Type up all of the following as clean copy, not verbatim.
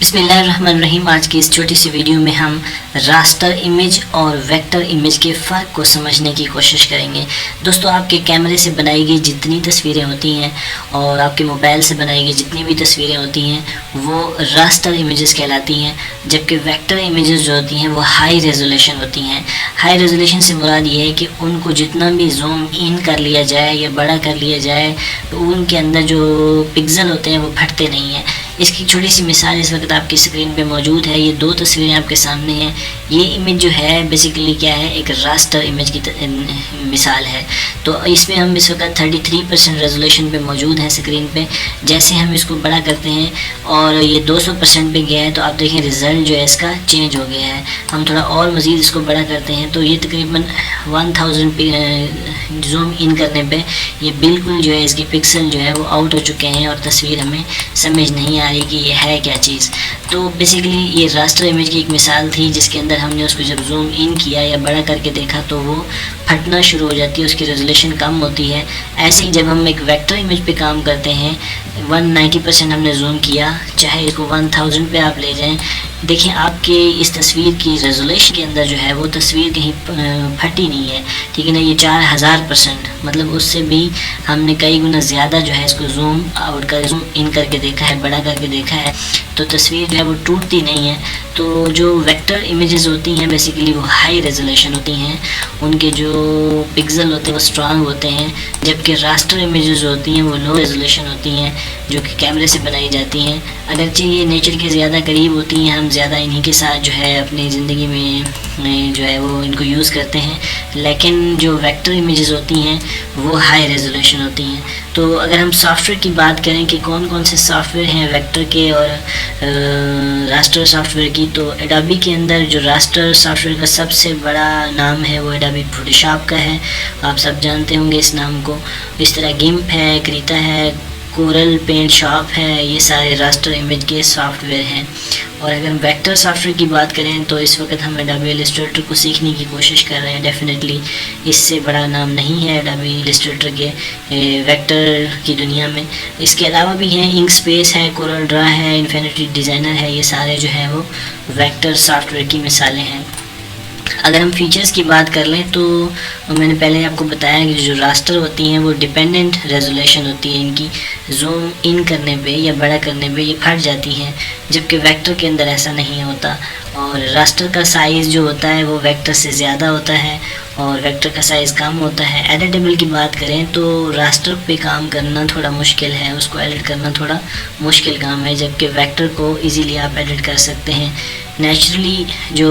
बिस्मिल्लाहिर्रहमानिर्रहीम। आज की इस छोटी सी वीडियो में हम रास्टर इमेज और वेक्टर इमेज के फ़र्क को समझने की कोशिश करेंगे। दोस्तों, आपके कैमरे से बनाई गई जितनी तस्वीरें होती हैं और आपके मोबाइल से बनाई गई जितनी भी तस्वीरें होती हैं वो रास्टर इमेजेस कहलाती हैं, जबकि वेक्टर इमेजेस जो होती हैं वो हाई रेजोल्यूशन होती हैं। हाई रेजोल्यूशन से मुराद ये है कि उनको जितना भी जूम इन कर लिया जाए या बड़ा कर लिया जाए तो उनके अंदर जो पिक्सल होते हैं वो फटते नहीं हैं। इसकी छोटी सी मिसाल इस वक्त आपकी स्क्रीन पे मौजूद है। ये दो तस्वीरें आपके सामने हैं। ये इमेज जो है बेसिकली क्या है, एक रास्टर इमेज की मिसाल है। तो इसमें हम इस वक्त 33% रेजोल्यूशन पे मौजूद है स्क्रीन पे। जैसे हम इसको बड़ा करते हैं और ये 200% पे गया है तो आप देखें रिज़ल्ट जो है इसका चेंज हो गया है। हम थोड़ा और मज़ीद इसको बड़ा करते हैं तो ये तकरीबन 1000 पे जूम इन करने पे ये बिल्कुल जो है इसकी पिक्सल जो है वो आउट हो चुके हैं और तस्वीर हमें समझ नहीं आ रही कि ये है क्या चीज़। तो बेसिकली ये रास्टर इमेज की एक मिसाल थी जिसके अंदर हमने उसको जब जूम इन किया या बड़ा करके देखा तो वो फटना शुरू हो जाती है, उसकी रेजोल्यूशन कम होती है। ऐसे ही जब हम एक वेक्टर इमेज पे काम करते हैं, 190% हमने जूम किया, चाहे इसको 1000 पे आप ले जाएं, देखिए आपके इस तस्वीर की रेजोल्यूशन के अंदर जो है वो तस्वीर कहीं फटी नहीं है, ठीक है ना। ये 4000% मतलब उससे भी हमने कई गुना ज़्यादा जो है इसको जूम आउट कर जूम इन करके देखा है, बड़ा करके देखा है, तो तस्वीर जो है वो टूटती नहीं है। तो जो वेक्टर इमेजेस होती हैं बेसिकली वो हाई रेजोल्यूशन होती हैं, उनके जो पिक्सल होते हैं वो स्ट्रांग होते हैं, जबकि रास्टर इमेजेस होती हैं वो लो रेजोल्यूशन होती हैं जो कि कैमरे से बनाई जाती हैं। अगरचे ये नेचर के ज़्यादा करीब होती हैं, हम ज़्यादा इन्हीं के साथ जो है अपनी ज़िंदगी में जो है वो इनको यूज़ करते हैं, लेकिन जो वेक्टर इमेजेस होती हैं वो हाई रेजोल्यूशन होती हैं। तो अगर हम सॉफ्टवेयर की बात करें कि कौन कौन से सॉफ्टवेयर हैं वेक्टर के और रास्टर सॉफ्टवेयर की, तो एडोबी के अंदर जो रास्टर सॉफ्टवेयर का सबसे बड़ा नाम है वो एडोबी फोटोशॉप का है। आप सब जानते होंगे इस नाम को। इस तरह गिम्प है, क्रीता है, कोरल पेंट शॉप है, ये सारे रास्टर इमेज के सॉफ्टवेयर हैं। और अगर हम वेक्टर सॉफ्टवेयर की बात करें तो इस वक्त हम एडोबी इलस्ट्रेटर को सीखने की कोशिश कर रहे हैं। डेफिनेटली इससे बड़ा नाम नहीं है एडोबी इलस्ट्रेटर के वेक्टर की दुनिया में। इसके अलावा भी हैं, इंक स्पेस है, कोरल ड्रा है, इन्फिनिटी डिज़ाइनर है, ये सारे जो है वो वेक्टर सॉफ्टवेयर की मिसालें हैं। अगर हम फीचर्स की बात कर लें तो मैंने पहले आपको बताया कि जो रास्टर होती हैं वो डिपेंडेंट रेजोल्यूशन होती है, इनकी जूम इन करने पे या बड़ा करने पे ये फट जाती हैं, जबकि वेक्टर के अंदर ऐसा नहीं होता। और रास्टर का साइज़ जो होता है वो वेक्टर से ज़्यादा होता है और वेक्टर का साइज़ कम होता है। एडिटेबल की बात करें तो रास्टर पे काम करना थोड़ा मुश्किल है, उसको एडिट करना थोड़ा मुश्किल काम है, जबकि वेक्टर को इजीली आप एडिट कर सकते हैं। नेचुरली जो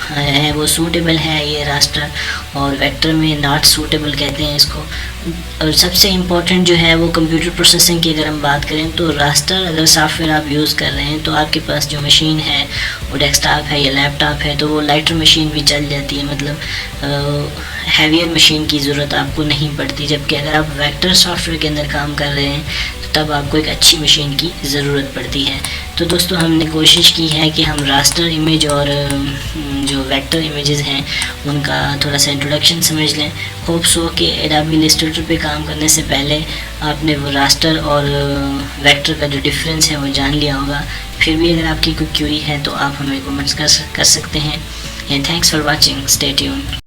है वो सूटेबल है ये रास्टर, और वेक्टर में नॉट सूटेबल कहते हैं इसको। और सबसे इम्पोर्टेंट जो है वो कंप्यूटर प्रोसेसिंग की अगर हम बात करें तो रास्टर अगर सॉफ्टवेयर आप यूज़ कर रहे हैं तो आपके पास जो मशीन है वो डेस्कटॉप है या लैपटॉप है तो वो लाइटर मशीन भी चल जाती है, मतलब हैवियर मशीन की ज़रूरत आपको नहीं पड़ती। जबकि अगर आप वेक्टर सॉफ्टवेयर के अंदर काम कर रहे हैं तो तब आपको एक अच्छी मशीन की ज़रूरत पड़ती है। तो दोस्तों, हमने कोशिश की है कि हम रास्टर इमेज और जो वेक्टर इमेजेस हैं उनका थोड़ा सा इंट्रोडक्शन समझ लें। होप सो कि एडोबी इलस्ट्रेटर पे काम करने से पहले आपने वो रास्टर और वेक्टर का जो डिफरेंस है वो जान लिया होगा। फिर भी अगर आपकी कोई क्यूरी है तो आप हमें कमेंट्स कर सकते हैं। And thanks for watching, stay tuned.